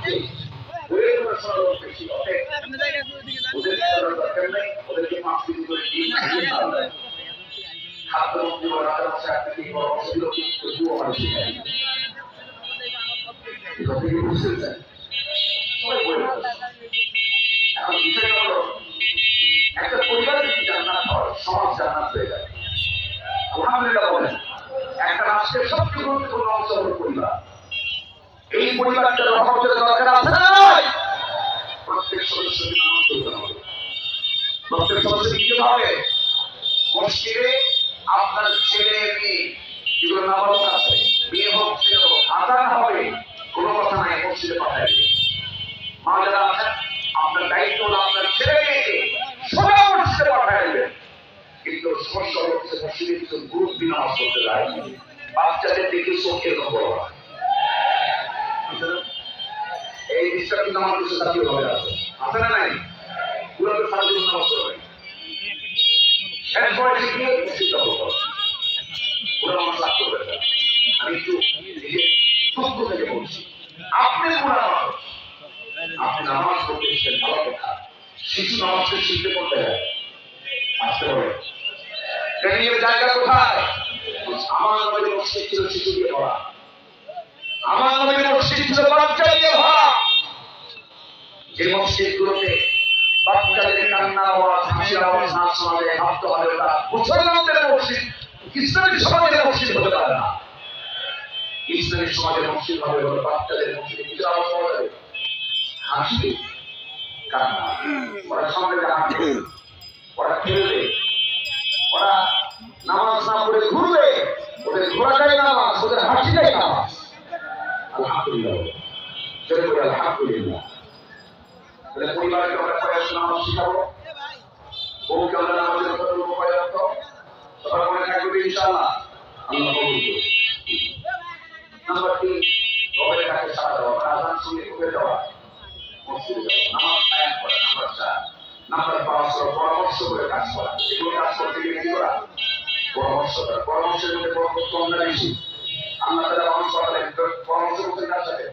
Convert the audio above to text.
হচ্ছে ওদের পড়াশোনা বেশি ওদের দরকার নেই ওদেরকে 5 কেজি করে ডিম খাদ্যমন্ত্রী বা রাজা থেকে পরামর্শ দিল কিন্তু তবুও আমার শিখাই এটা থেকে বুঝতে চাই সবাই বলে এখন বিষয়টা হলো একটা পরিবার যদি জান্নাত হয় সমাজ জান্নাত হয়ে যায় আলহামদুলিল্লাহ বলেন একটা রাষ্ট্রের সবচেয়ে গুরুত্বপূর্ণ অংশ হল পরিবার এই পরিবারটার রহমতের দরকার আছে না নাই প্রত্যেক সদস্যকে নামাজ পড়তে হবে প্রত্যেক সদস্যকে কি হবে মসজিদে আপনার ছেলে মেয়ে যেগুলো নাবালক আছে বিয়ে হোক ছেলে হোক আজান হবে কোনো কথা নাই মসজিদে পাঠাই দেবে মা যারা আছেন আপনার দায়িত্ব হলো আপনার ছেলে মেয়েকে সোজা মসজিদে পাঠাই দেবেন কিন্তু সমস্যা হচ্ছে মসজিদে কিছু গ্রুপ নামাজ পড়তে যায় বাচ্চাদের দেখে চোখের নম্বর এই জিনিসটা কিন্তু আমার কিছু জাতীয় ভাবে আছে আছে না নাই পুরো তো সারা জীবন নামাজ পড়বে শেষ বয়সে গিয়ে মসজিদ হবো পুরো আমার লাভ করবে আমি একটু নিজে সত্য থেকে বলছি আপনি পুরা আপনি নামাজ পড়তে এসেছেন ভালো কথা শিশু নামাজকে শিখতে করতে হয় আসতে হবে ট্রেনিংয়ের জায়গা কোথায় আমার নবীর মসজিদ ছিল শিশু দিয়ে ভরা আমার নবীর মসজিদ ছিল বাচ্চা দিয়ে ভরা যে মসজিদগুলোতে বাচ্চাদের কান্না আওয়াজ হাসির আওয়াজ না শোনা যায় ভাবতে হবে ওটা মুসলমানদের মসজিদ ইসলামী সমাজের মসজিদ হতে পারে না ইসলামী সমাজের মসজিদ হবে হলো বাচ্চাদের মসজিদে কিছু আওয়াজ পাওয়া যাবে হাসি কান্না ওরা সঙ্গে হাঁটবে ওরা খেলবে ওরা নামাজ না পড়ে ঘুরবে ওদের ঘোরাটাই নামাজ ওদের হাসিটাই নামাজ আলহামদুলিল্লাহ আলহামদুলিল্লাহ পরিবারকে আমরা প্রয়াস নামাজ শিখাবো বউকে আমরা নামাজের কথা বলবো প্রয়াস সবার মনে থাকবে ইনশাআল্লাহ আল্লাহ কবুল করুন নাম্বার 3 রবের কাছে সাড়া দেওয়া আযান শুনে উঠে যাওয়া মসজিদে যাওয়া নামাজ কায়েম করা নাম্বার 4 নাম্বার 5 পরামর্শ করে কাজ করা এগুলো কাজ করতে গেলে কি করা পরামর্শ করা পরামর্শের মধ্যে বরকত কম না বেশি আল্লাহ তাআলা মানুষ পাঠালেন পরামর্শ করতে কাজ করে